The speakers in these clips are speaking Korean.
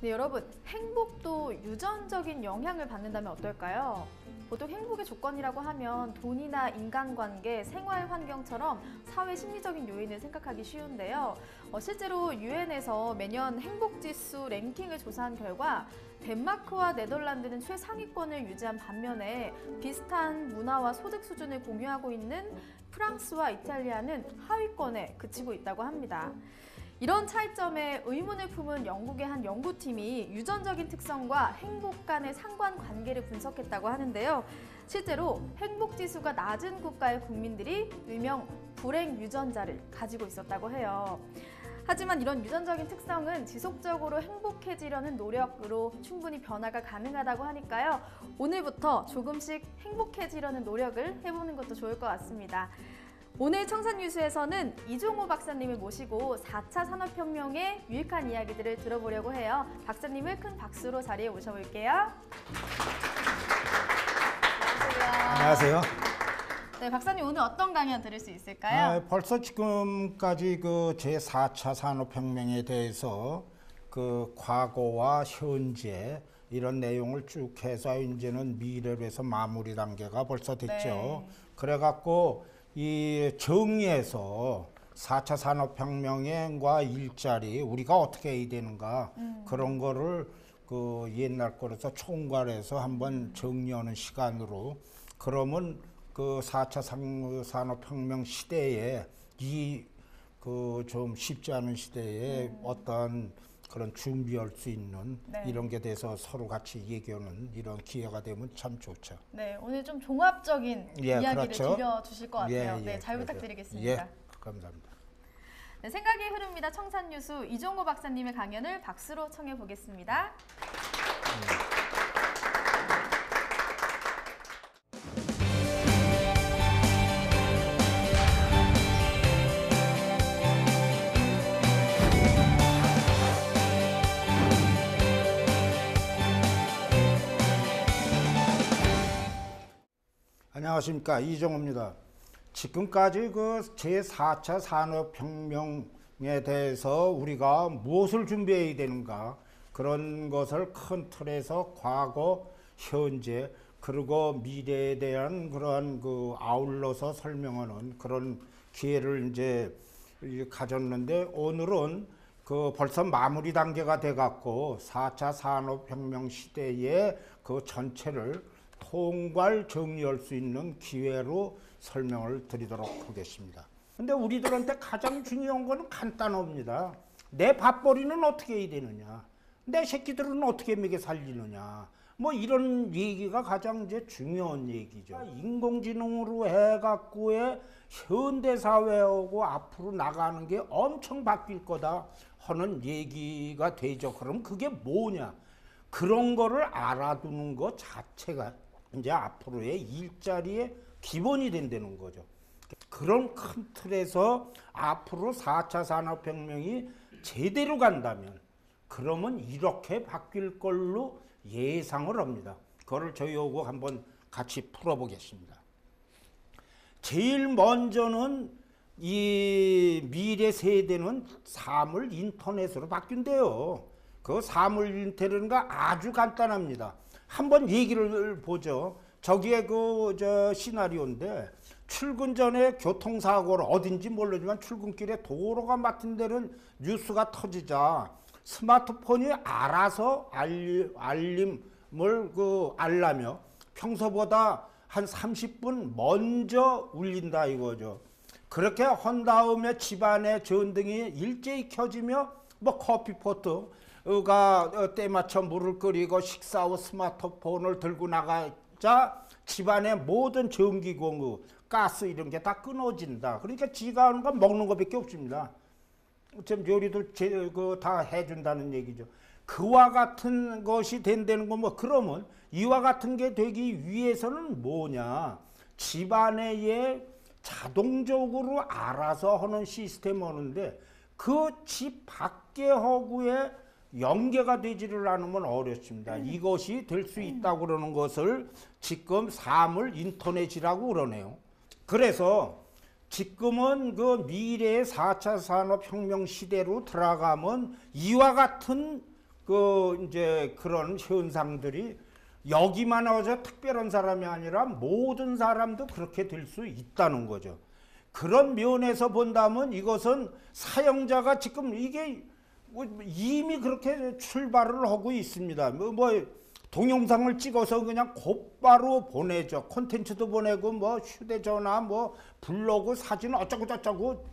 네, 여러분, 행복도 유전적인 영향을 받는다면 어떨까요? 보통 행복의 조건이라고 하면 돈이나 인간관계, 생활 환경처럼 사회 심리적인 요인을 생각하기 쉬운데요. 실제로 유엔에서 매년 행복지수 랭킹을 조사한 결과 덴마크와 네덜란드는 최상위권을 유지한 반면에 비슷한 문화와 소득 수준을 공유하고 있는 프랑스와 이탈리아는 하위권에 그치고 있다고 합니다. 이런 차이점에 의문을 품은 영국의 한 연구팀이 유전적인 특성과 행복 간의 상관관계를 분석했다고 하는데요. 실제로 행복지수가 낮은 국가의 국민들이 일명 불행 유전자를 가지고 있었다고 해요. 하지만 이런 유전적인 특성은 지속적으로 행복해지려는 노력으로 충분히 변화가 가능하다고 하니까요. 오늘부터 조금씩 행복해지려는 노력을 해보는 것도 좋을 것 같습니다. 오늘 청산뉴스에서는 이종호 박사님을 모시고 4차 산업혁명의 유익한 이야기들을 들어보려고 해요. 박사님을 큰 박수로 자리에 모셔볼게요. 안녕하세요. 네, 박사님 오늘 어떤 강연 들을 수 있을까요? 벌써 지금까지 그 제4차 산업혁명에 대해서 그 과거와 현재 이런 내용을 쭉 해서 이제는 미래로 해서 마무리 단계가 벌써 됐죠. 네. 그래갖고 이 정리해서 4차 산업혁명과 일자리 우리가 어떻게 해야 되는가 그런 거를 그 옛날 거로서 총괄해서 한번 정리하는 시간으로 그러면 그 4차 산업혁명 시대에 이 그 좀 쉽지 않은 시대에 어떤 그런 준비할 수 있는 네. 이런 게 돼서 서로 같이 얘기하는 이런 기회가 되면 참 좋죠. 네, 오늘 좀 종합적인 이야기를 그렇죠. 들려주실 것 같아요. 네, 잘 부탁드리겠습니다. 예, 감사합니다. 네, 생각의 흐릅니다. 청산뉴스 이종호 박사님의 강연을 박수로 청해 보겠습니다. 안녕하십니까, 이종호입니다. 지금까지 그 제4차 산업혁명에 대해서 우리가 무엇을 준비해야 되는가 그런 것을 큰 틀에서 과거, 현재 그리고 미래에 대한 그러한 그 아울러서 설명하는 그런 기회를 이제 가졌는데 오늘은 그 벌써 마무리 단계가 돼 갖고 4차 산업혁명 시대의 그 전체를 통괄 정리할 수 있는 기회로 설명을 드리도록 하겠습니다. 근데 우리들한테 가장 중요한 거는 간단합니다. 내 밥벌이는 어떻게 해야 되느냐, 내 새끼들은 어떻게 먹여 살리느냐, 뭐 이런 얘기가 가장 이제 중요한 얘기죠. 인공지능으로 해갖고의 현대사회하고 앞으로 나가는 게 엄청 바뀔 거다 하는 얘기가 되죠. 그럼 그게 뭐냐? 그런 거를 알아두는 것 자체가 이제 앞으로의 일자리의 기본이 된다는 거죠. 그런 큰 틀에서 앞으로 4차 산업혁명이 제대로 간다면 그러면 이렇게 바뀔 걸로 예상을 합니다. 그거를 저희하고 한번 같이 풀어보겠습니다. 제일 먼저는 이 미래 세대는 사물 인터넷으로 바뀐대요. 그 사물 인터넷은 아주 간단합니다. 한번 얘기를 보죠. 저기에 그 시나리오인데 출근 전에 교통사고를 어딘지 모르지만 출근길에 도로가 막힌 데는 뉴스가 터지자 스마트폰이 알아서 알림을 알라며 평소보다 한 30분 먼저 울린다 이거죠. 그렇게 한 다음에 집안의 전등이 일제히 켜지며 뭐 커피포트가 때맞춰 물을 끓이고 식사 후 스마트폰을 들고 나가자 집안의 모든 전기공유, 가스 이런 게 다 끊어진다. 그러니까 지가 하는 건 먹는 것밖에 없습니다. 좀 요리도 다 해준다는 얘기죠. 그와 같은 것이 된다는 건 뭐 그러면 이와 같은 게 되기 위해서는 뭐냐? 집안에 자동적으로 알아서 하는 시스템 하는데 그 집 밖에 하고에 연계가 되지를 않으면 어렵습니다. 이것이 될 수 있다고 그러는 것을 지금 사물 인터넷이라고 그러네요. 그래서 지금은 그 미래의 4차 산업혁명 시대로 들어가면 이와 같은 그 이제 그런 현상들이 여기만 와서 특별한 사람이 아니라 모든 사람도 그렇게 될 수 있다는 거죠. 그런 면에서 본다면 이것은 사용자가 지금 이게 이미 그렇게 출발을 하고 있습니다. 뭐 동영상을 찍어서 그냥 곧바로 보내죠. 콘텐츠도 보내고 뭐 휴대전화 뭐 블로그 사진 어쩌고 저쩌고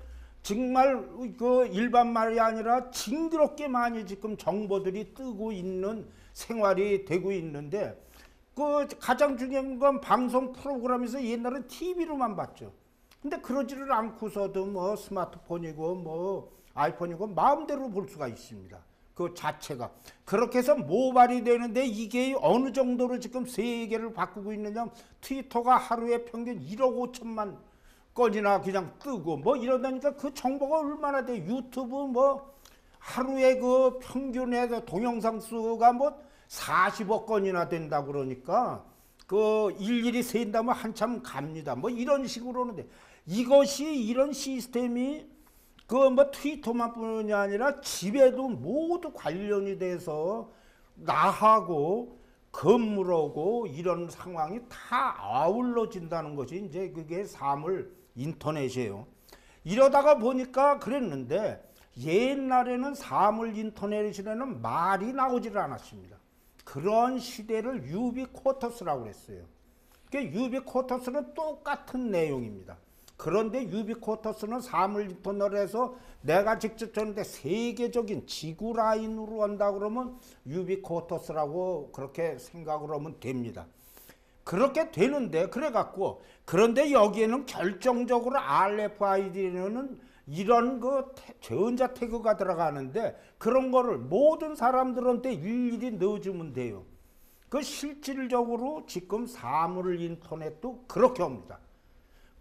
정말 그 일반 말이 아니라 징그럽게 많이 지금 정보들이 뜨고 있는 생활이 되고 있는데 그 가장 중요한 건 방송 프로그램에서 옛날엔 TV로만 봤죠. 근데 그러지를 않고서도 뭐 스마트폰이고 뭐 아이폰이고 마음대로 볼 수가 있습니다. 그 자체가. 그렇게 해서 모발이 되는데 이게 어느 정도로 지금 세계를 바꾸고 있느냐. 트위터가 하루에 평균 1억 5천만 건이나 그냥 뜨고 뭐 이러다니까 그 정보가 얼마나 돼. 유튜브 뭐 하루에 그 평균의 동영상 수가 뭐 40억 건이나 된다 그러니까 그 일일이 센다면 한참 갑니다. 뭐 이런 식으로는 이것이 이런 시스템이 그 뭐 트위터만 뿐이 아니라 집에도 모두 관련이 돼서 나하고 건물하고 이런 상황이 다 아울러진다는 것이 이제 그게 사물 인터넷이에요. 이러다가 보니까 그랬는데 옛날에는 사물 인터넷에는 말이 나오질 않았습니다. 그런 시대를 유비쿼터스라고 그랬어요. 유비쿼터스는 똑같은 내용입니다. 그런데 유비쿼터스는 사물 인터넷에서 내가 직접 줬는데 세계적인 지구 라인으로 한다 그러면 유비쿼터스라고 그렇게 생각을 하면 됩니다. 그렇게 되는데 그래갖고 그런데 여기에는 결정적으로 RFID는 이런 그 전자 태그가 들어가는데 그런 거를 모든 사람들한테 일일이 넣어주면 돼요. 그 실질적으로 지금 사물 인터넷도 그렇게 합니다.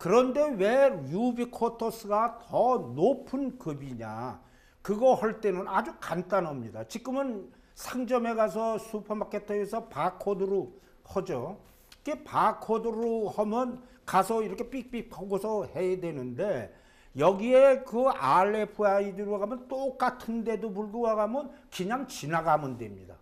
그런데 왜 유비쿼터스가 더 높은 급이냐? 그거 할 때는 아주 간단합니다. 지금은 상점에 가서 슈퍼마켓에서 바코드로 하죠. 이게 바코드로 하면 가서 이렇게 삑삑 하고서 해야 되는데 여기에 그 RFID로 가면 똑같은데도 불구하고 그냥 지나가면 됩니다.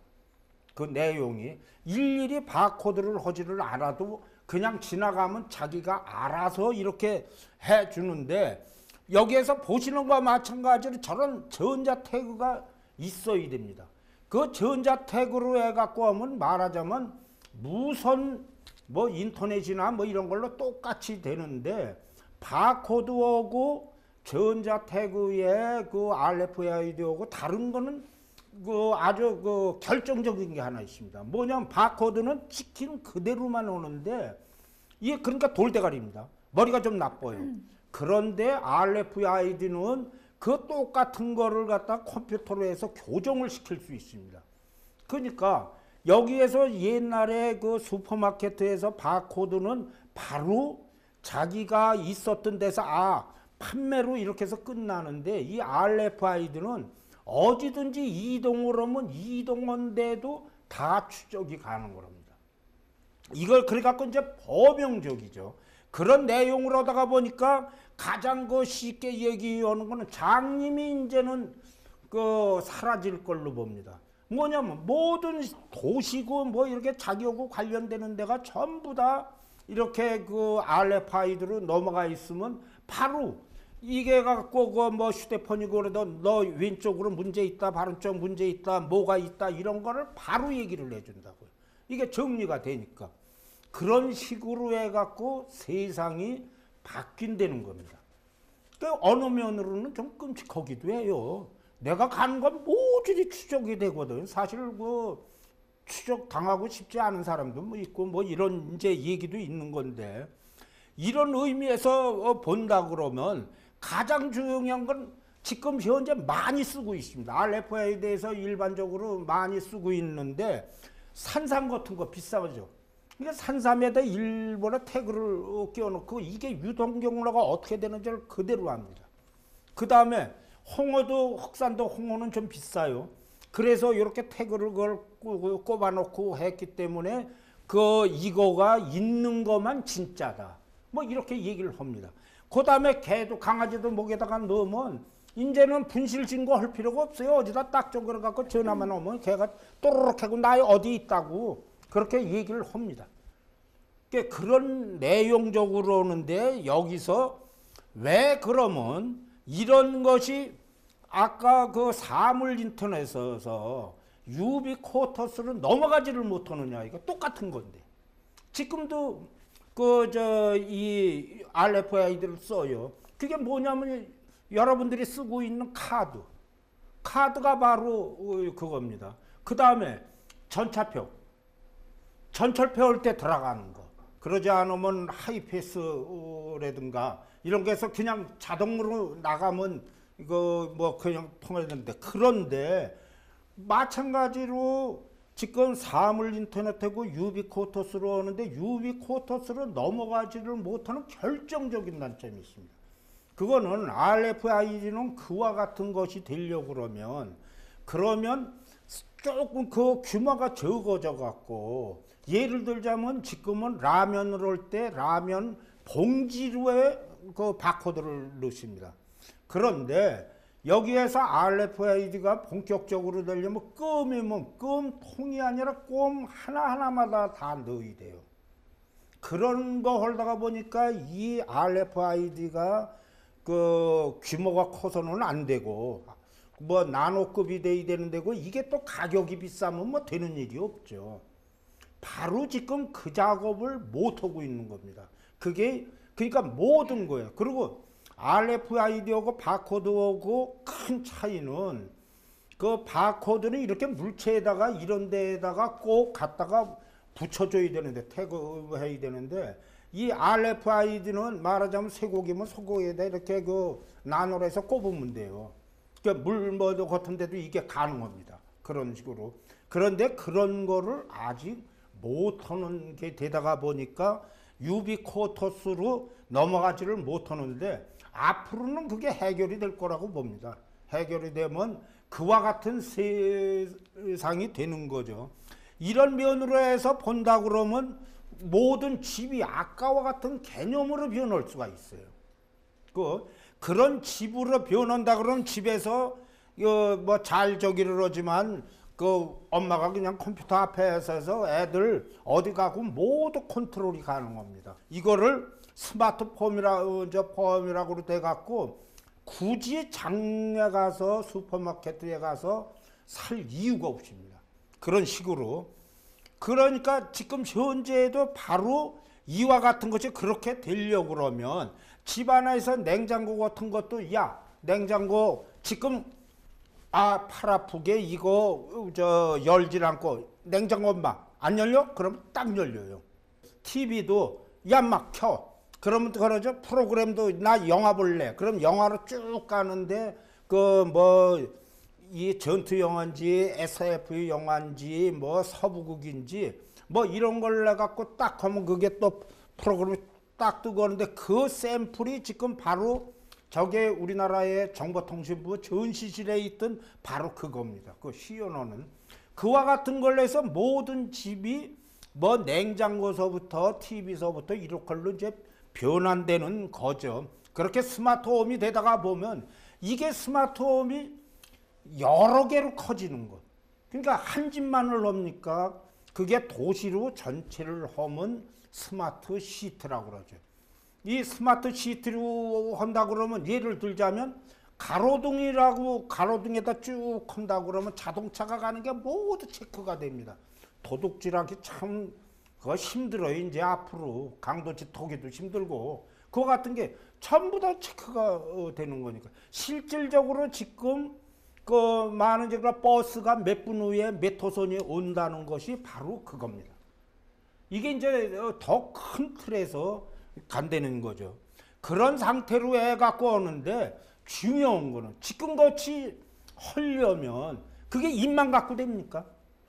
그 내용이 일일이 바코드를 하지를 않아도 그냥 지나가면 자기가 알아서 이렇게 해주는데 여기에서 보시는 것과 마찬가지로 저런 전자 태그가 있어야 됩니다. 그 전자 태그로 해갖고 하면 말하자면 무선 뭐 인터넷이나 뭐 이런 걸로 똑같이 되는데 바코드하고 전자 태그의 그 RFID하고 다른 거는 그 아주 그 결정적인 게 하나 있습니다. 뭐냐면 바코드는 찍힌 그대로만 오는데 이게 그러니까 돌대가리입니다. 머리가 좀 나빠요. 그런데 RFID는 그 똑같은 거를 갖다 컴퓨터로 해서 교정을 시킬 수 있습니다. 그러니까 여기에서 옛날에 그 슈퍼마켓에서 바코드는 바로 자기가 있었던 데서 판매로 이렇게 해서 끝나는데 이 RFID는 어디든지 이동을 하면 이동한데도 다 추적이 가는 겁니다. 이걸 그래갖고 이제 범용적이죠. 그런 내용으로다가 보니까 가장 그 쉽게 얘기하는 거는 장님이 이제는 그 사라질 걸로 봅니다. 뭐냐면 모든 도시고 뭐 이렇게 자기하고 관련되는 데가 전부 다 이렇게 그 RFID로 넘어가 있으면 바로 이게 갖고 그 뭐 휴대폰이고 그래도 너 왼쪽으로 문제 있다, 바른쪽 문제 있다, 뭐가 있다 이런 거를 바로 얘기를 해준다고요. 이게 정리가 되니까. 그런 식으로 해갖고 세상이 바뀐다는 겁니다. 그러니까 어느 면으로는 좀 끔찍하기도 해요. 내가 가는 건 모조리 추적이 되거든. 사실 그 추적 당하고 싶지 않은 사람도 뭐 있고 뭐 이런 이제 얘기도 있는 건데 이런 의미에서 본다 그러면 가장 중요한 건 지금 현재 많이 쓰고 있습니다. RFID에 대해서 일반적으로 많이 쓰고 있는데 산삼 같은 거 비싸죠. 그러니까 산삼에다 일본어 태그를 끼워놓고 이게 유통경로가 어떻게 되는지를 그대로 합니다. 그 다음에 홍어도 흑산도 홍어는 좀 비싸요. 그래서 이렇게 태그를 그걸 꼽아놓고 했기 때문에 그 이거가 있는 것만 진짜다. 뭐 이렇게 얘기를 합니다. 그 다음에 개도 강아지도 목에다가 넣으면 이제는 분실 신고할 필요가 없어요. 어디다 딱 적어갖고 전화만 오면 걔가 또르륵 하고 나 어디 있다고 그렇게 얘기를 합니다. 그러니까 그런 내용적으로는데 여기서 왜 그러면 이런 것이 아까 그 사물 인터넷에서 유비코터스로 넘어가지를 못하느냐 이거 똑같은 건데 지금도 이 RFID를 써요. 그게 뭐냐면 여러분들이 쓰고 있는 카드가 바로 그겁니다. 그 다음에 전철표 올 때 들어가는 거. 그러지 않으면 하이패스라든가 이런 게 해서 그냥 자동으로 나가면 이거 뭐 그냥 통하는데 그런데 마찬가지로 지금 사물 인터넷하고 유비코터스로 오는데 유비코터스로 넘어가지를 못하는 결정적인 단점이 있습니다. 그거는 RFID는 그와 같은 것이 되려고 그러면 조금 그 규모가 적어져 갖고 예를 들자면 지금은 라면을 올 때 라면 봉지로에 그 바코드를 넣습니다. 그런데 여기에서 RFID가 본격적으로 되려면 껌이면 껌통이 아니라 껌 하나하나마다 다 넣어야 돼요. 그런 거 하다가 보니까 이 RFID가 그 규모가 커서는 안 되고 뭐 나노급이 돼야 되는 데고 이게 또 가격이 비싸면 뭐 되는 일이 없죠. 바로 지금 그 작업을 못 하고 있는 겁니다. 그게 그러니까 모든 거예요. 그리고 RFID하고 바코드하고 큰 차이는 그 바코드는 이렇게 물체에다가 이런 데에다가 꼭 갖다가 붙여줘야 되는데 태그해야 되는데 이 RFID는 말하자면 쇠고기면 소고기에다 이렇게 그 나노로 해서 꼽으면 돼요. 그러니까 물 뭐 같은 데도 이게 가능합니다. 그런 식으로. 그런데 그런 거를 아직 못하는 게 되다가 보니까 유비코터스로 넘어가지를 못하는데 앞으로는 그게 해결이 될 거라고 봅니다. 해결이 되면 그와 같은 세상이 되는 거죠. 이런 면으로 해서 본다 그러면 모든 집이 아까와 같은 개념으로 변할 수가 있어요. 그런 집으로 변한다 그러면 집에서 뭐 잘 저기를 하지만 그 엄마가 그냥 컴퓨터 앞에 서서 애들 어디 가고 모두 컨트롤이 가능합니다. 이거를 스마트폼이라고 돼 갖고 굳이 장에 가서 슈퍼마켓에 가서 살 이유가 없습니다. 그런 식으로. 그러니까 지금 현재에도 바로 이와 같은 것이 그렇게 되려고 그러면 집안에서 냉장고 같은 것도 야 냉장고 지금 팔 아프게 이거 열질 않고 냉장고 엄마 안 열려? 그럼 딱 열려요. TV도 야 막 켜. 그러면 그러죠. 프로그램도 나 영화 볼래. 그럼 영화로 쭉 가는데 그 뭐 이 전투 영화인지 SF 영화인지 뭐 서부극인지 뭐 이런 걸 내 갖고 딱 하면 그게 또 프로그램이 딱 뜨고 하는데 그 샘플이 지금 바로 저게 우리나라의 정보통신부 전시실에 있던 바로 그겁니다. 그 시연호는 그와 같은 걸로 해서 모든 집이 뭐 냉장고서부터 TV서부터 이런 걸로 이제 변환되는 거죠. 그렇게 스마트홈이 되다가 보면 이게 스마트홈이 여러 개로 커지는 것. 그러니까 한 집만을 합니까? 그게 도시로 전체를 하면 스마트 시트라고 그러죠. 이 스마트 시트로 한다 그러면 예를 들자면 가로등에다 쭉 한다 그러면 자동차가 가는 게 모두 체크가 됩니다. 도둑질하기 참 그거 힘들어요. 이제 앞으로 강도치 토기도 힘들고 그거 같은 게 전부 다 체크가 되는 거니까 실질적으로 지금 그 많은 제가 버스가 몇 분 후에 몇 호선이 온다는 것이 바로 그겁니다. 이게 이제 더 큰 틀에서 간다는 거죠. 그런 상태로 해 갖고 오는데 중요한 거는 지금같이 하려면 그게 입만 갖고 됩니까?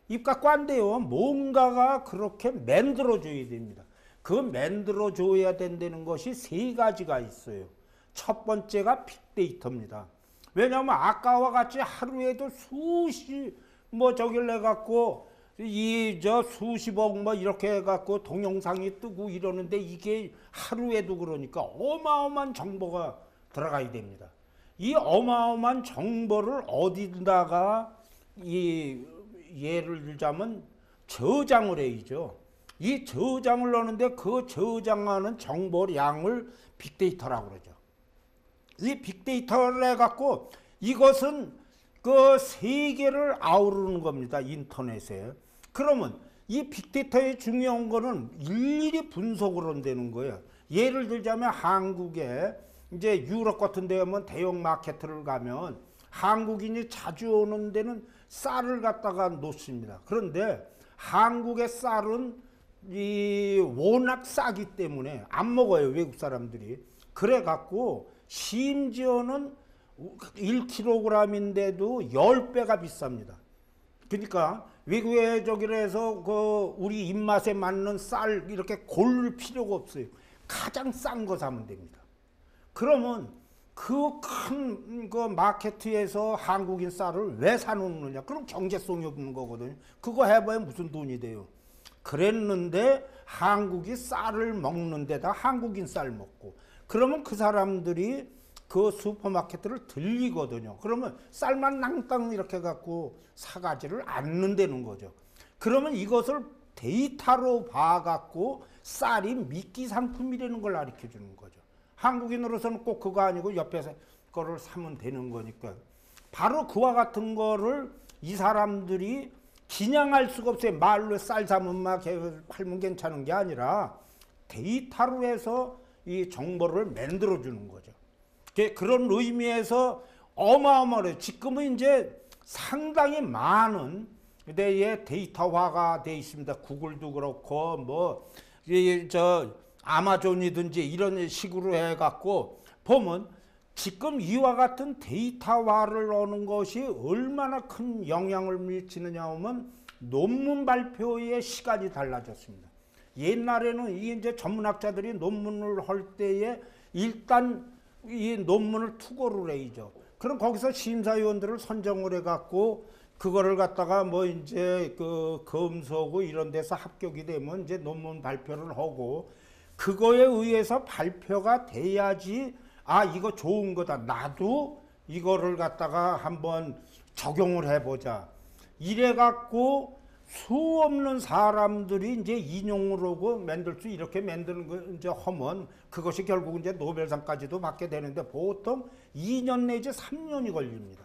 입 갖고 안 돼요. 뭔가가 그렇게 만들어줘야 됩니다. 그 만들어줘야 된다는 것이 세 가지가 있어요. 첫 번째가 빅데이터입니다. 왜냐하면 아까와 같이 하루에도 수십 뭐 저길 내 갖고 수십억 뭐 이렇게 해갖고 동영상이 뜨고 이러는데 이게 하루에도 그러니까 어마어마한 정보가 들어가야 됩니다. 이 어마어마한 정보를 어디다가 이 예를 들자면 저장을 해야죠. 이 저장을 넣는데 그 저장하는 정보량을 빅데이터라고 그러죠. 이 빅데이터를 해갖고 이것은 그 세계를 아우르는 겁니다. 인터넷에. 그러면 이 빅데이터의 중요한 거는 일일이 분석을 한다는 거예요. 예를 들자면 한국에 이제 유럽 같은 데 가면 대형 마케트를 가면 한국인이 자주 오는 데는 쌀을 갖다가 놓습니다. 그런데 한국의 쌀은 이 워낙 싸기 때문에 안 먹어요, 외국 사람들이. 그래 갖고 심지어는 1kg인데도 10배가 비쌉니다. 그러니까 외국에 저기를 해서 그 우리 입맛에 맞는 쌀 이렇게 고를 필요가 없어요. 가장 싼 거 사면 됩니다. 그러면 그 큰 그 마케트에서 한국인 쌀을 왜 사놓느냐? 그럼 경제성이 없는 거거든요. 그거 해봐야 무슨 돈이 돼요. 그랬는데 한국이 쌀을 먹는 데다 한국인 쌀 먹고 그러면 그 사람들이 그 슈퍼마켓을 들리거든요. 그러면 쌀만 낭땅 이렇게 갖고 사가지를 않는다는 거죠. 그러면 이것을 데이터로 봐갖고 쌀이 미끼 상품이라는 걸 가르쳐 주는 거죠. 한국인으로서는 꼭 그거 아니고 옆에서 거를 사면 되는 거니까. 바로 그와 같은 거를 이 사람들이 기냥할 수가 없어요. 말로 쌀 사면 막 팔면 괜찮은 게 아니라 데이터로 해서 이 정보를 만들어 주는 거죠. 그런 의미에서 어마어마해요. 지금은 이제 상당히 많은 데에 데이터화가 돼 있습니다. 구글도 그렇고 뭐 저 아마존이든지 이런 식으로 해갖고 보면 지금 이와 같은 데이터화를 하는 것이 얼마나 큰 영향을 미치느냐 하면 논문 발표의 시간이 달라졌습니다. 옛날에는 이게 이제 전문학자들이 논문을 할 때에 일단 이 논문을 투고를 해야죠. 그럼 거기서 심사위원들을 선정을 해갖고 그거를 갖다가 뭐 이제 그 검수하고 이런 데서 합격이 되면 이제 논문 발표를 하고 그거에 의해서 발표가 돼야지 아 이거 좋은 거다. 나도 이거를 갖다가 한번 적용을 해보자. 이래갖고 수 없는 사람들이 이제 인용을 하고 만들 수 이렇게 만드는 거 이제 하면 그것이 결국 이제 노벨상까지도 받게 되는데 보통 2년 내지 3년이 걸립니다.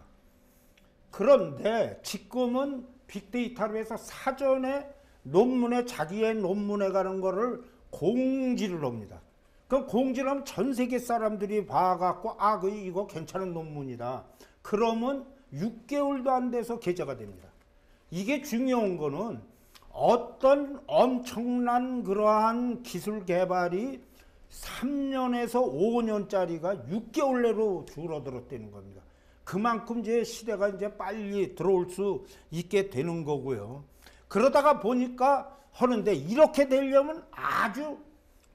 그런데 지금은 빅데이터로 해서 사전에 논문에 자기의 논문에 가는 거를 공지를 합니다. 그럼 공지를 하면 전 세계 사람들이 봐갖고 아, 이거 괜찮은 논문이다. 그러면 6개월도 안 돼서 게재가 됩니다. 이게 중요한 거는 어떤 엄청난 그러한 기술 개발이 3년에서 5년짜리가 6개월 내로 줄어들었다는 겁니다. 그만큼 이제 시대가 이제 빨리 들어올 수 있게 되는 거고요. 그러다가 보니까 하는데 이렇게 되려면 아주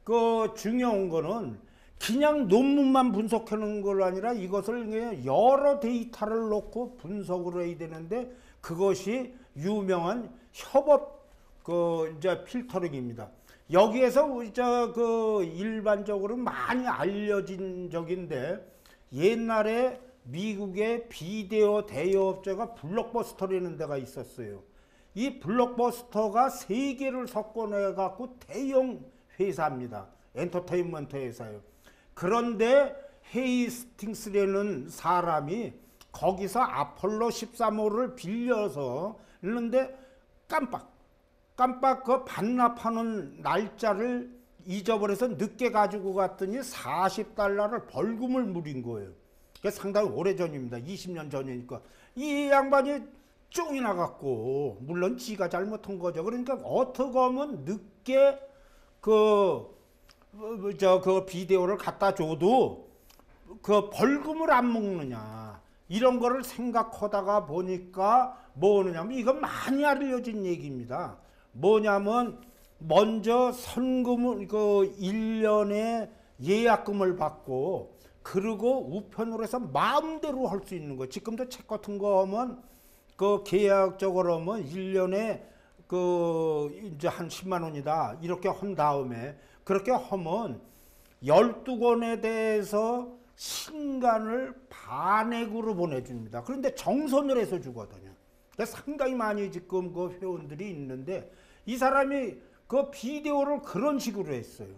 그 중요한 거는 그냥 논문만 분석하는 걸 아니라 이것을 여러 데이터를 놓고 분석을 해야 되는데 그것이 유명한 협업 그 이제 필터링입니다. 여기에서 그 일반적으로 많이 알려진 적인데 옛날에 미국의 비디오 대여업체가 블록버스터라는 데가 있었어요. 이 블록버스터가 세계를 석권해 갖고 대형 회사입니다. 엔터테인먼트 회사예요. 그런데 헤이스팅스라는 사람이 거기서 아폴로 13호를 빌려서 있는데 깜빡 그 반납하는 날짜를 잊어버려서 늦게 가지고 갔더니 $40를 벌금을 물인 거예요. 그게 상당히 오래전입니다. 20년 전이니까. 이 양반이 쫑이 나갔고 물론 지가 잘못한 거죠. 그러니까 어떻게 하면 늦게 그 비디오를 갖다 줘도 그 벌금을 안 먹느냐 이런 거를 생각하다가 보니까 뭐냐면 이건 많이 알려진 얘기입니다. 뭐냐면 먼저 선금을 그 1년에 예약금을 받고 그리고 우편으로 해서 마음대로 할 수 있는 거. 지금도 책 같은 거 하면 그 계약적으로 하면 1년에 그 이제 한 10만 원이다. 이렇게 한 다음에 그렇게 하면 12권에 대해서 신간을 반액으로 보내줍니다. 그런데 정선을 해서 주거든요. 그러니까 상당히 많이 지금 그 회원들이 있는데 이 사람이 그 비디오를 그런 식으로 했어요.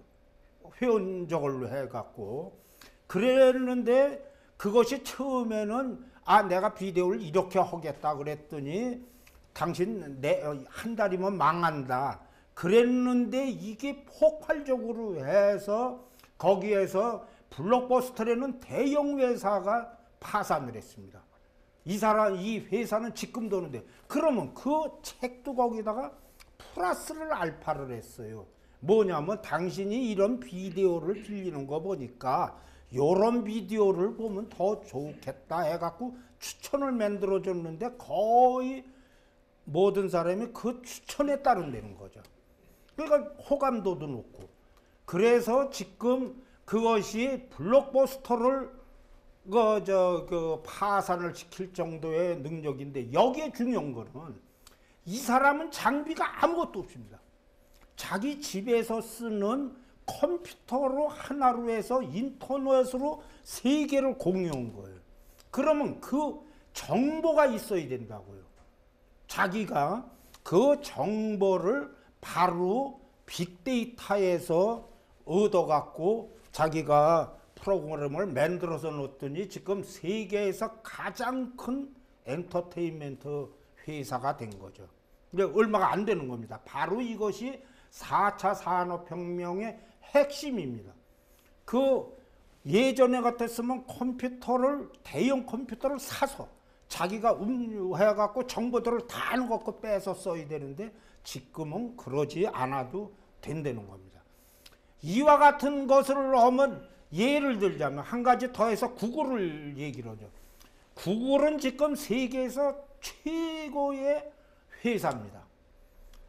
회원 저걸로 해갖고 그랬는데 그것이 처음에는 내가 비디오를 이렇게 하겠다 그랬더니 당신 한 달이면 망한다 그랬는데 이게 폭발적으로 해서 거기에서 블록버스터라는 대형 회사가 파산을 했습니다. 이 회사는 지금 도는데 그러면 그 책도 거기다가 플러스를 알파를 했어요. 뭐냐면 당신이 이런 비디오를 빌리는 거 보니까 요런 비디오를 보면 더 좋겠다 해갖고 추천을 만들어줬는데 거의 모든 사람이 그 추천에 따른다는 거죠. 그러니까 호감도도 높고 그래서 지금 그것이 블록버스터를 파산을 시킬 정도의 능력인데 여기에 중요한 거는 이 사람은 장비가 아무것도 없습니다. 자기 집에서 쓰는 컴퓨터로 하나로 해서 인터넷으로 세계를 공유한 거예요. 그러면 그 정보가 있어야 된다고요. 자기가 그 정보를 바로 빅데이터에서 얻어갖고 자기가 프로그램을 만들어서 놓더니 지금 세계에서 가장 큰 엔터테인먼트 회사가 된 거죠. 근데 얼마가 안 되는 겁니다. 바로 이것이 4차 산업혁명의 핵심입니다. 그 예전에 같았으면 대형 컴퓨터를 사서 자기가 해갖고 정보들을 다 넣고 빼서 써야 되는데 지금은 그러지 않아도 된다는 겁니다. 이와 같은 것을 하면 예를 들자면 한 가지 더해서 구글을 얘기를 하죠. 구글은 지금 세계에서 최고의 회사입니다.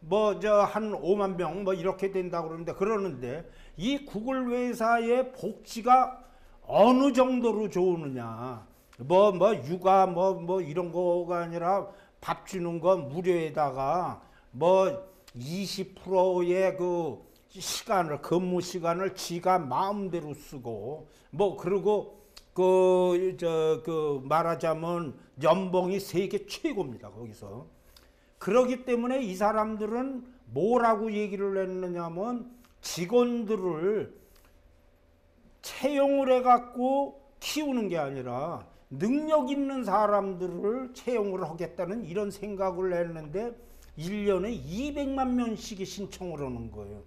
한 5만 명 이렇게 된다고 그러는데 이 구글 회사의 복지가 어느 정도로 좋으느냐. 육아 이런 거가 아니라 밥 주는 거 무료에다가 20%의 그 근무 시간을 지가 마음대로 쓰고 그리고 말하자면 연봉이 세계 최고입니다. 거기서. 그렇기 때문에 이 사람들은 뭐라고 얘기를 했느냐면 직원들을 채용을 해갖고 키우는 게 아니라 능력 있는 사람들을 채용을 하겠다는 이런 생각을 했는데 1년에 200만 명씩이 신청을 하는 거예요.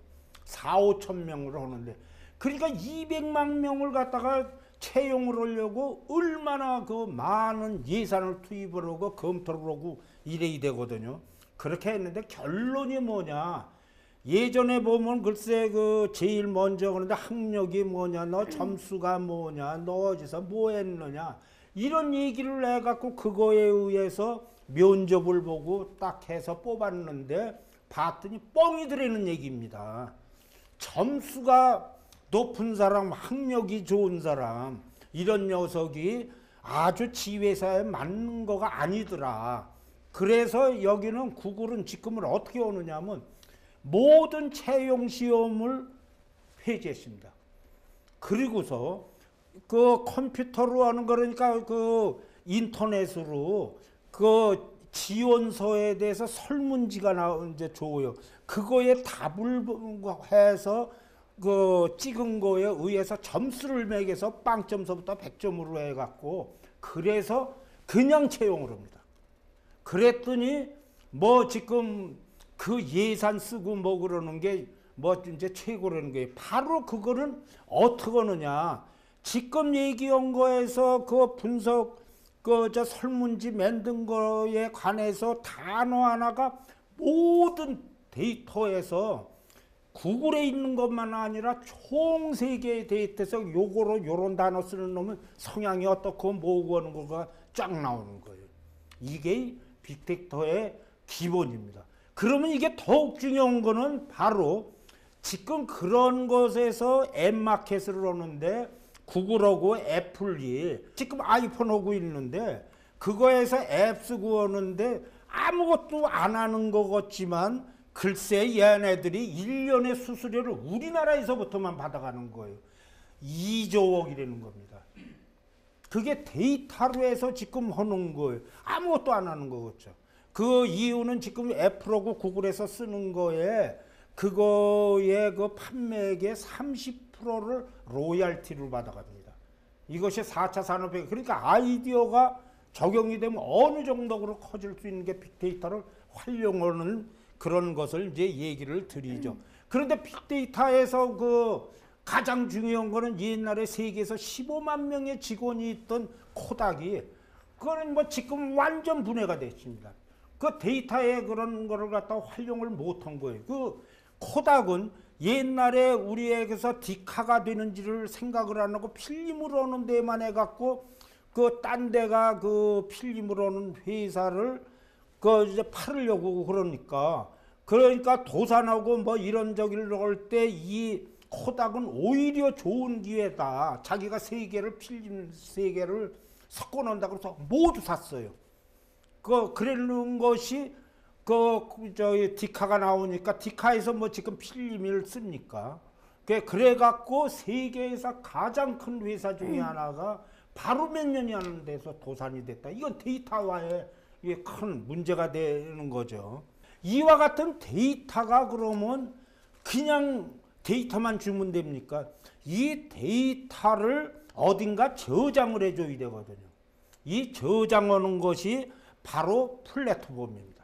4, 5천 명으로 하는데 그러니까 200만 명을 갖다가 채용을 하려고 얼마나 그 많은 예산을 투입을 하고 검토를 하고 이래야 되거든요. 그렇게 했는데 결론이 뭐냐. 예전에 보면 글쎄 제일 먼저 그런데 학력이 뭐냐, 너 점수가 뭐냐, 너 어디서 뭐 했느냐 이런 얘기를 해갖고 그거에 의해서 면접을 보고 딱 해서 뽑았는데 봤더니 뻥이 들어있는 얘기입니다. 점수가 높은 사람, 학력이 좋은 사람 이런 녀석이 아주 지회사에 맞는 거가 아니더라. 그래서 여기는 구글은 지금은 어떻게 오느냐면 모든 채용 시험을 폐지했습니다. 그리고서 그 컴퓨터로 하는 거니까 그 인터넷으로 그 지원서에 대해서 설문지가 이제 줘요. 그거에 답을 해서 그 찍은 거에 의해서 점수를 매겨서 빵점서부터 100점으로 해갖고 그래서 그냥 채용을 합니다. 그랬더니 지금 그 예산 쓰고 그러는 게 이제 최고라는 거예요. 바로 그거는 어떻게 하느냐. 지금 얘기한 거에서 그 분석 설문지 만든 거에 관해서 단어 하나가 모든 데이터에서 구글에 있는 것만 아니라 총 세계의 데이터에서 요런 단어 쓰는 놈은 성향이 어떻고 뭐고 하는 거가 쫙 나오는 거예요. 이게 빅데이터의 기본입니다. 그러면 이게 더욱 중요한 거는 바로 지금 그런 것에서 앱마켓을 하는데 구글하고 애플이 지금 아이폰 하고 있는데 그거에서 앱 쓰고 하는데 아무것도 안 하는 것 같지만 글쎄 얘네들이 1년의 수수료를 우리나라에서부터만 받아가는 거예요. 2조억이라는 겁니다. 그게 데이터로 해서 지금 하는 거예요. 아무것도 안 하는 거겠죠. 그 이유는 지금 애플하고 구글에서 쓰는 거에 그거의 그 판매액의 30%를 로얄티를 받아갑니다. 이것이 4차 산업혁명. 그러니까 아이디어가 적용이 되면 어느 정도로 커질 수 있는 게 빅데이터를 활용하는 그런 것을 이제 얘기를 드리죠. 그런데 빅데이터에서 그 가장 중요한 거는 옛날에 세계에서 15만 명의 직원이 있던 코닥이 그거는 뭐 지금 완전 분해가 됐습니다. 그 데이터에 그런 거를 갖다 활용을 못한 거예요. 그 코닥은 옛날에 우리에게서 디카가 되는지를 생각을 안 하고 필름으로 오는 데만 해갖고 그 딴 데가 그 필름으로 오는 회사를 그 이제 팔으려고 그러니까 도산하고 뭐 이런 저기를 할 때 이 코닥은 오히려 좋은 기회다. 자기가 필름 세 개를 섞어 놓는다 그래서 모두 샀어요. 그러는 것이 저기 디카가 나오니까 디카에서 뭐 지금 필름을 씁니까? 그래갖고 세계에서 가장 큰 회사 중에 하나가 바로 몇 년이 안 돼서 도산이 됐다. 이건 데이터와의 큰 문제가 되는 거죠. 이와 같은 데이터가 그러면 그냥 데이터만 주면 됩니까? 이 데이터를 어딘가 저장을 해줘야 되거든요. 이 저장하는 것이 바로 플랫폼입니다.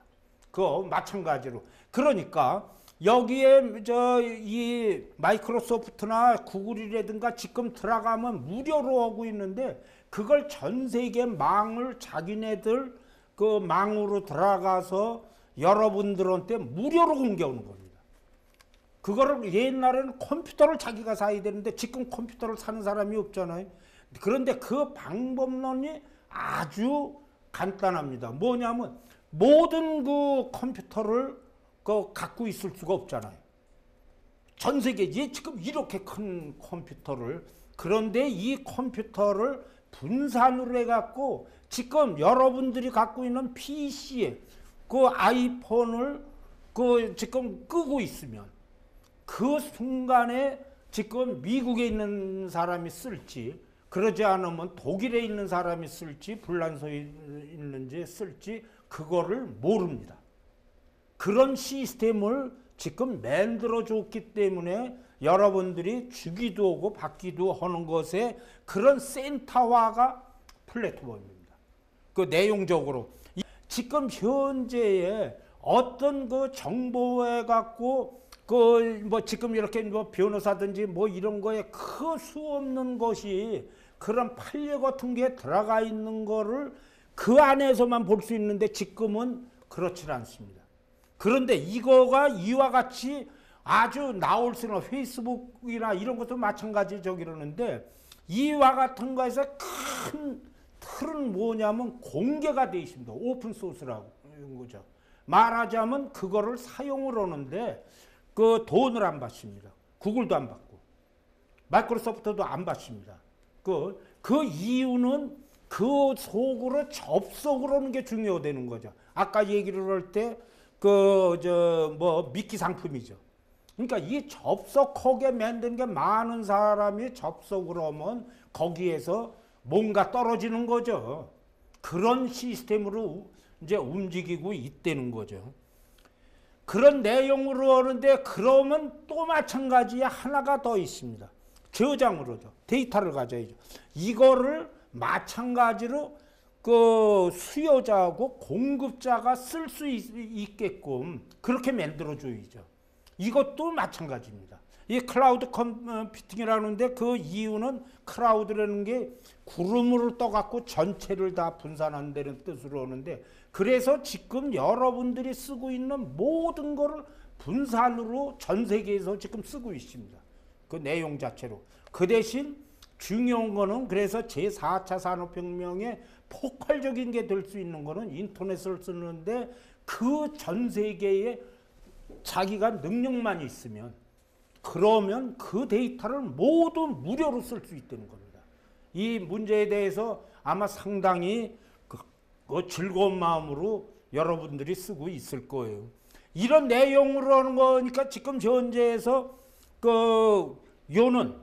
마찬가지로. 그러니까 여기에 이 마이크로소프트나 구글이라든가 지금 들어가면 무료로 하고 있는데 그걸 전 세계 망을 자기네들 그 망으로 들어가서 여러분들한테 무료로 공개하는 겁니다. 그거를 옛날에는 컴퓨터를 자기가 사야 되는데 지금 컴퓨터를 사는 사람이 없잖아요. 그런데 그 방법론이 아주 간단합니다. 뭐냐면 모든 그 컴퓨터를 갖고 있을 수가 없잖아요. 전 세계에 지금 이렇게 큰 컴퓨터를 그런데 이 컴퓨터를 분산을 해갖고 지금 여러분들이 갖고 있는 PC에 그 아이폰을 지금 끄고 있으면 그 순간에 지금 미국에 있는 사람이 쓸지 그러지 않으면 독일에 있는 사람이 쓸지 불란서에 있는지 쓸지 그거를 모릅니다. 그런 시스템을 지금 만들어 줬기 때문에 여러분들이 주기도 하고 받기도 하는 것에 그런 센터화가 플랫폼입니다. 그 내용적으로 지금 현재의 어떤 그 정보에 갖고 뭐 지금 이렇게 뭐 변호사든지 뭐 이런 거에 그 수 없는 것이 그런 판례 같은 게 들어가 있는 거를 그 안에서만 볼 수 있는데 지금은 그렇지 않습니다. 그런데 이거가 이와 같이 아주 나올 수는 페이스북이나 이런 것도 마찬가지 그러는데 이와 같은 거에서 큰 틀은 뭐냐면 공개가 돼 있습니다. 오픈 소스라고 이런 거죠. 말하자면 그거를 사용을 하는데 그 돈을 안 받습니다. 구글도 안 받고 마이크로소프트도 안 받습니다. 그 이유는 그 속으로 접속을 하는 게 중요되는 거죠. 아까 얘기를 할 때 미끼 상품이죠. 그러니까 이 접속하게 만든 게 많은 사람이 접속을 하면 거기에서 뭔가 떨어지는 거죠. 그런 시스템으로 이제 움직이고 있다는 거죠. 그런 내용으로 하는데 그러면 또 마찬가지에 하나가 더 있습니다. 저장으로죠. 데이터를 가져야죠. 이거를 마찬가지로 그 수요자하고 공급자가 쓸 수 있게끔 그렇게 만들어줘야죠. 이것도 마찬가지입니다. 이 클라우드 컴퓨팅이라는데 그 이유는 클라우드라는 게 구름으로 떠갖고 전체를 다 분산한다는 뜻으로 오는데 그래서 지금 여러분들이 쓰고 있는 모든 거를 분산으로 전 세계에서 지금 쓰고 있습니다. 그 내용 자체로. 그 대신 중요한 거는 그래서 제4차 산업혁명의 폭발적인 게 될 수 있는 거는 인터넷을 쓰는데 그 전 세계에 자기가 능력만 있으면 그러면 그 데이터를 모두 무료로 쓸 수 있다는 겁니다. 이 문제에 대해서 아마 상당히 그 즐거운 마음으로 여러분들이 쓰고 있을 거예요. 이런 내용으로 하는 거니까 지금 현재에서 요는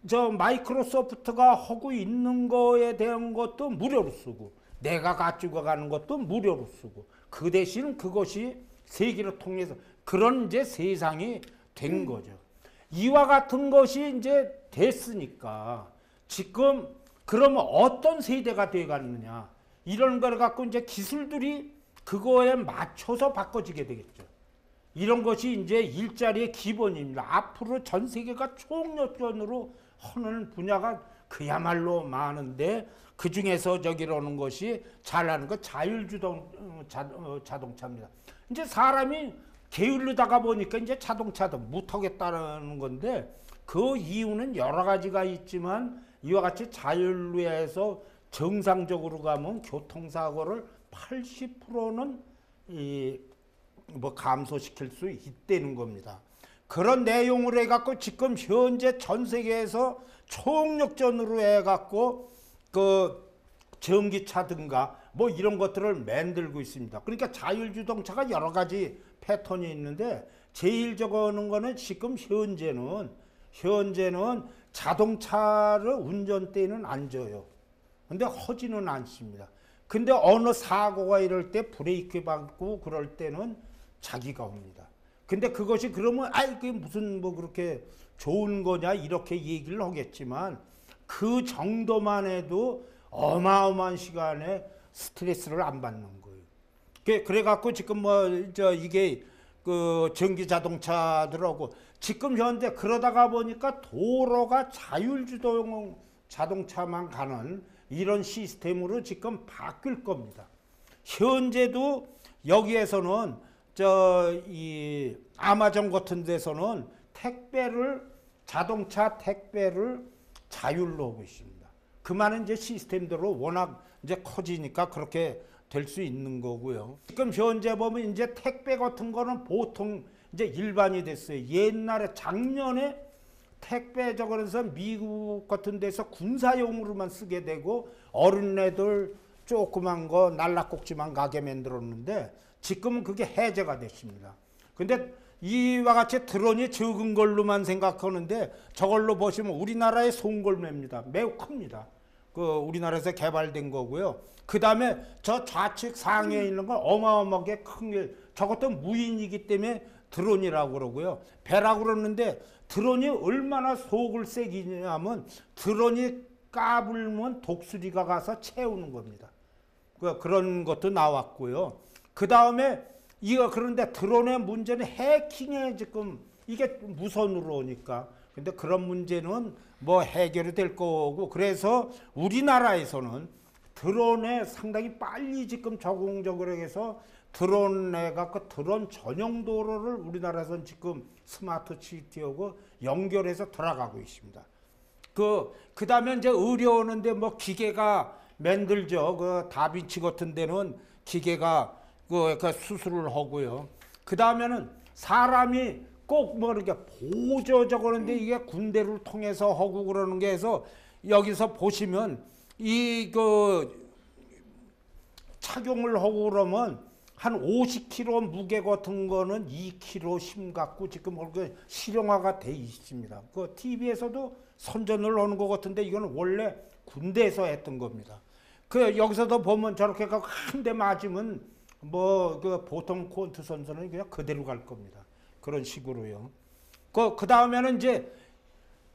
저 마이크로소프트가 하고 있는 거에 대한 것도 무료로 쓰고 내가 가지고 가는 것도 무료로 쓰고 그 대신 그것이 세계를 통해서 그런 이제 세상이 된 거죠. 이와 같은 것이 이제 됐으니까 지금 그러면 어떤 세대가 돼 가느냐 이런 걸 갖고 이제 기술들이 그거에 맞춰서 바꿔지게 되겠죠. 이런 것이 이제 일자리의 기본입니다. 앞으로 전 세계가 총력전으로 하는 분야가 그야말로 많은데 그 중에서 저기로는 것이 잘하는 것 자동차입니다. 이제 사람이 게을르다가 보니까 이제 자동차도 못하겠다는 건데 그 이유는 여러 가지가 있지만 이와 같이 자율로해서 정상적으로 가면 교통사고를 80%는 감소시킬 수 있다는 겁니다. 그런 내용으로 해갖고 지금 현재 전 세계에서 총력전으로 해갖고 그 전기차든가 뭐 이런 것들을 만들고 있습니다. 그러니까 자율주동차가 여러 가지 패턴이 있는데 제일 적어놓은 거는 지금 현재는 자동차를 운전대에는 안 줘요. 근데 허지는 않습니다. 근데 어느 사고가 이럴 때 브레이크 밟고 그럴 때는 자기가 옵니다. 근데 그것이 그러면 그게 무슨 뭐 그렇게 좋은 거냐 이렇게 얘기를 하겠지만 그 정도만 해도 어마어마한 시간에 스트레스를 안 받는 거예요. 그래갖고 지금 이게 그 전기 자동차들하고 지금 현재 그러다가 보니까 도로가 자율주동 자동차만 가는 이런 시스템으로 지금 바뀔 겁니다. 현재도 여기에서는 이 아마존 같은 데서는 자동차 택배를 자율로 하고 있습니다. 그만은 이제 시스템대로 워낙 이제 커지니까 그렇게 될 수 있는 거고요. 지금 현재 보면 이제 택배 같은 거는 보통 이제 일반이 됐어요. 옛날에 작년에 택배 저거에서 미국 같은 데서 군사용으로만 쓰게 되고 어린애들 조그만 거 날락꼭지만 가게 만들었는데 지금은 그게 해제가 됐습니다. 근데 이와 같이 드론이 적은 걸로만 생각하는데 저걸로 보시면 우리나라의 송골매입니다. 매우 큽니다. 우리나라에서 개발된 거고요. 그 다음에 저 좌측 상에 있는 건 어마어마하게 큰 게 저것도 무인이기 때문에 드론이라고 그러고요. 배라고 그러는데 드론이 얼마나 속을 새기냐면 드론이 까불면 독수리가 가서 채우는 겁니다. 그런 것도 나왔고요. 그 다음에 그런데 드론의 문제는 해킹에 지금 이게 무선으로 오니까 근데 그런 문제는 뭐 해결이 될 거고 그래서 우리나라에서는 드론에 상당히 빨리 지금 적응적으로 해서 드론에가 드론 전용 도로를 우리나라에서는 지금 스마트 시티하고 연결해서 돌아가고 있습니다. 그 다음에 이제 의료하는데 뭐 기계가 만들죠. 그 다빈치 같은 데는 기계가 그 수술을 하고요. 그 다음에는 사람이 꼭 뭐 이렇게 보조적 그런데 이게 군대를 통해서 하고 그러는 게 해서 여기서 보시면 착용을 하고 그러면 한 50kg 무게 같은 거는 2kg 심 갖고 지금 실용화가 돼 있습니다. 그 TV에서도 선전을 하는 것 같은데 이거는 원래 군대에서 했던 겁니다. 여기서도 보면 저렇게 한 대 맞으면 보통 콘트 선수는 그냥 그대로 갈 겁니다. 그런 식으로요. 그 다음에는 이제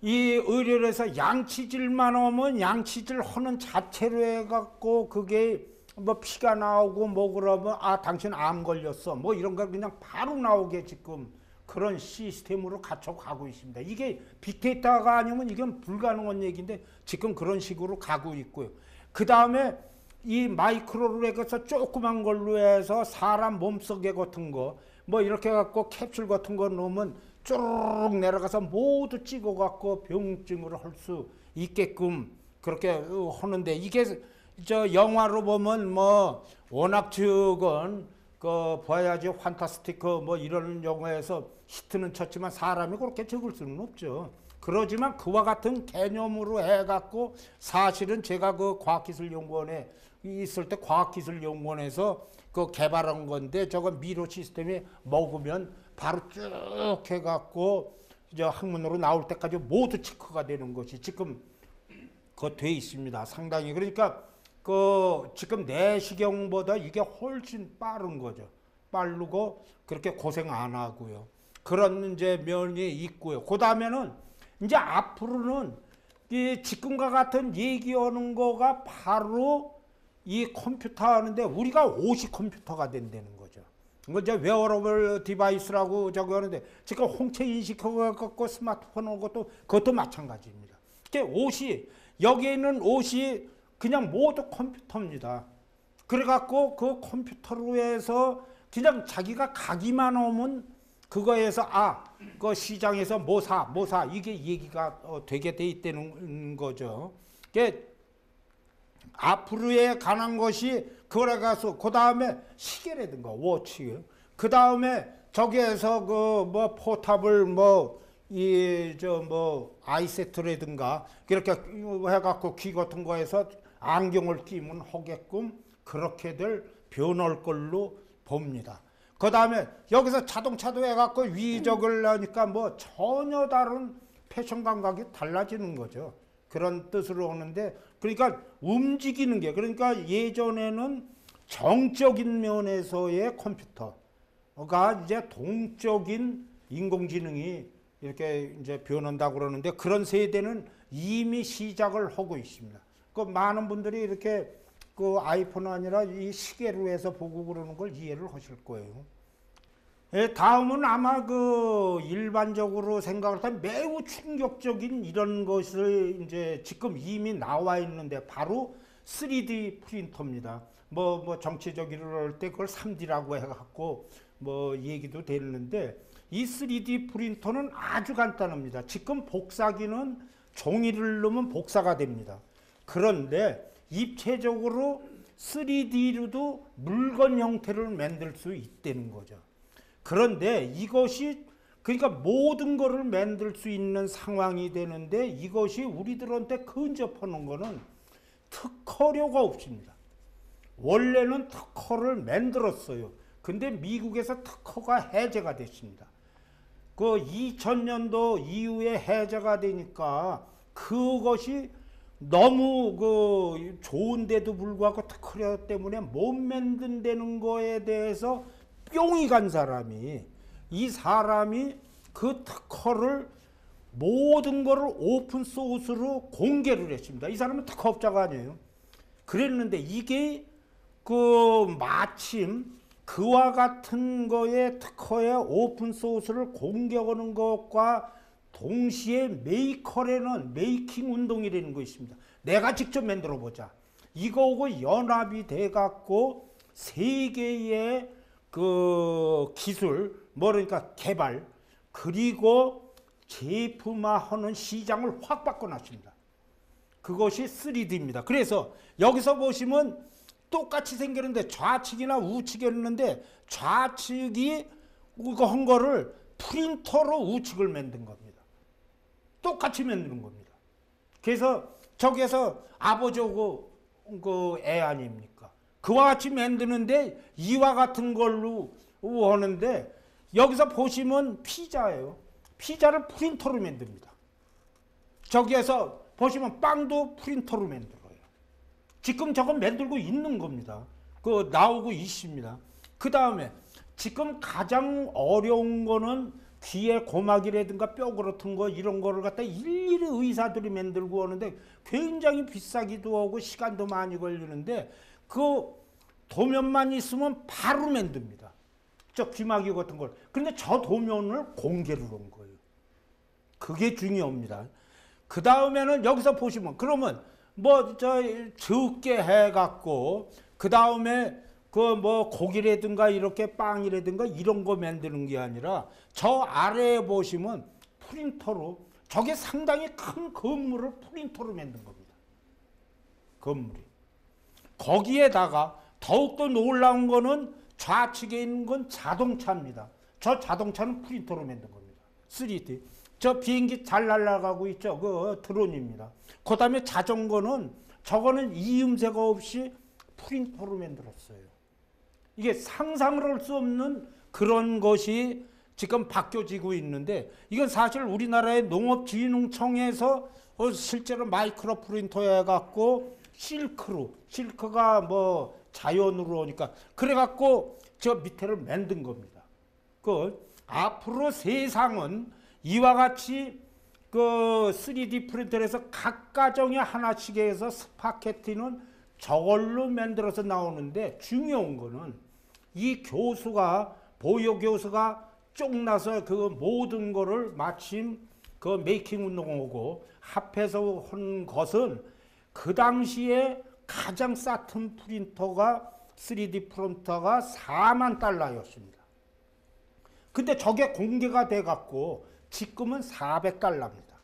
이 의료에서 양치질만 하면 양치질 하는 자체로 해갖고 그게 뭐 피가 나오고 뭐 그러면 당신 암 걸렸어 뭐 이런 거 그냥 바로 나오게 지금 그런 시스템으로 갖춰가고 있습니다. 이게 빅데이터가 아니면 이건 불가능한 얘기인데 지금 그런 식으로 가고 있고요. 그 다음에 이 마이크로로 해서 조그만 걸로 해서 사람 몸속에 같은 거 뭐 이렇게 갖고 캡슐 같은 거 넣으면 쪼르륵 내려가서 모두 찍어갖고 병증을 할 수 있게끔 그렇게 하는데 이게 저 영화로 보면 뭐 워낙 적은 봐야지 판타스티크 뭐 이런 영화에서 히트는 쳤지만 사람이 그렇게 적을 수는 없죠. 그러지만 그와 같은 개념으로 해갖고 사실은 제가 과학기술연구원에 있을 때 과학기술연구원에서 개발한 건데 저거 미로 시스템에 먹으면 바로 쭉 해갖고 이제 학문으로 나올 때까지 모두 체크가 되는 것이 지금 돼 있습니다. 상당히. 그러니까 그 지금 내시경보다 이게 훨씬 빠른 거죠. 빠르고 그렇게 고생 안 하고요. 그런 이제 면이 있고요. 그 다음에는 이제 앞으로는 이 지금과 같은 얘기하는 거가 바로 이 컴퓨터 하는데 우리가 옷이 컴퓨터가 된다는 거죠. 이거 이제 웨어러블 디바이스라고 저기 하는데 지금 홍채 인식해갖고 스마트폰 온 것도 그것도 마찬가지입니다. 이게 옷이 여기에 있는 옷이 그냥 모두 컴퓨터입니다. 그래갖고 그 컴퓨터로 해서 그냥 자기가 가기만 하면 그거에서 그 시장에서 뭐 사 이게 얘기가 되게 돼 있다는 거죠. 이게 앞으로에 관한 것이 그거래 가서 그 다음에 시계라든가 워치, 그 다음에 저기에서 그 뭐 포탑을 아이세트라든가 이렇게 해갖고 귀 같은 거에서 안경을 끼면 하게끔 그렇게들 변할 걸로 봅니다. 그 다음에 여기서 자동차도 해갖고 위적을 하니까 뭐 전혀 다른 패션 감각이 달라지는 거죠. 그런 뜻으로 오는데, 그러니까 움직이는 게, 그러니까 예전에는 정적인 면에서의 컴퓨터가 이제 동적인 인공지능이 이렇게 이제 변한다고 그러는데, 그런 세대는 이미 시작을 하고 있습니다. 그 많은 분들이 이렇게 그 아이폰 아니라 이 시계로 해서 보고 그러는 걸 이해를 하실 거예요. 예, 다음은 아마 그 일반적으로 생각할 때 매우 충격적인 이런 것을 이제 지금 이미 나와 있는데 바로 3D 프린터입니다. 뭐 정치적으로 할 때 그걸 3D라고 해갖고 뭐 얘기도 되는데, 이 3D 프린터는 아주 간단합니다. 지금 복사기는 종이를 넣으면 복사가 됩니다. 그런데 입체적으로 3D로도 물건 형태를 만들 수 있다는 거죠. 그런데 이것이 그러니까 모든 것을 만들 수 있는 상황이 되는데, 이것이 우리들한테 근접하는 거는 특허료가 없습니다. 원래는 특허를 만들었어요. 근데 미국에서 특허가 해제가 됐습니다. 그 2000년도 이후에 해제가 되니까 그것이 너무 그 좋은데도 불구하고 특허료 때문에 못 만든다는 거에 대해서 뿅이 간 사람이, 이 사람이 그 특허를 모든 거를 오픈 소스로 공개를 했습니다. 이 사람은 특허업자가 아니에요. 그랬는데 이게 그 마침 그와 같은 거에 특허의 오픈 소스를 공개하는 것과 동시에 메이커라는 메이킹 운동이라는 거 있습니다. 내가 직접 만들어 보자. 이거하고 연합이 돼 갖고 세계의 그 기술, 그러니까 개발, 그리고 제품화하는 시장을 확 바꿔놨습니다. 그것이 3D입니다. 그래서 여기서 보시면 똑같이 생겼는데 좌측이나 우측이었는데, 좌측이 이거 한 거를 프린터로 우측을 만든 겁니다. 똑같이 만드는 겁니다. 그래서 저기에서 아버지하고 그 애 아닙니까? 그와 같이 만드는데 이와 같은 걸로 하는데, 여기서 보시면 피자예요. 피자를 프린터로 만듭니다. 저기에서 보시면 빵도 프린터로 만들어요. 지금 저건 만들고 있는 겁니다. 그 나오고 있습니다. 그 다음에 지금 가장 어려운 거는 귀에 고막이라든가 뼈 같은 거 이런 거를 갖다 일일이 의사들이 만들고 오는데 굉장히 비싸기도 하고 시간도 많이 걸리는데, 그 도면만 있으면 바로 만듭니다. 저 귀마개 같은 걸. 근데 저 도면을 공개를 한 거예요. 그게 중요합니다. 그 다음에는 여기서 보시면, 그러면 적게 해갖고 그 다음에 그 고기라든가 이렇게 빵이라든가 이런 거 만드는 게 아니라 저 아래에 보시면 프린터로, 저게 상당히 큰 건물을 프린터로 만든 겁니다. 건물이. 거기에다가 더욱더 놀라운 거는 좌측에 있는 건 자동차입니다. 저 자동차는 프린터로 만든 겁니다. 3D. 저 비행기 잘 날아가고 있죠. 그 드론입니다. 그 다음에 자전거는 저거는 이음새가 없이 프린터로 만들었어요. 이게 상상을 할 수 없는 그런 것이 지금 바뀌어지고 있는데 이건 사실 우리나라의 농업진흥청에서 실제로 마이크로 프린터 해갖고 실크가 뭐 자연으로 오니까 그래갖고 저 밑에를 만든 겁니다. 앞으로 세상은 이와 같이 3D 프린터에서 각 가정에 하나씩 해서 스파게티는 저걸로 만들어서 나오는데 중요한 거는 이 보여 교수가 쪽나서 모든 거를 마침 메이킹 운동하고 합해서 한 것은 그 당시에 가장 쌌던 프린터가 3D 프린터가 4만 달러였습니다. 근데 저게 공개가 돼 갖고 지금은 400달러입니다.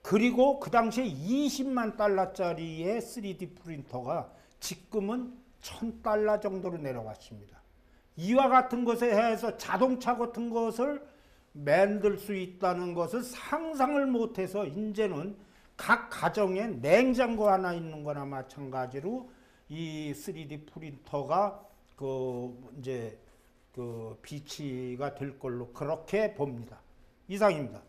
그리고 그 당시에 20만 달러짜리의 3D 프린터가 지금은 1000달러 정도로 내려왔습니다. 이와 같은 것에 해서 자동차 같은 것을 만들 수 있다는 것을 상상을 못해서 이제는 각 가정에 냉장고 하나 있는 거나 마찬가지로 이 3D 프린터가 이제 비치가 될 걸로 그렇게 봅니다. 이상입니다.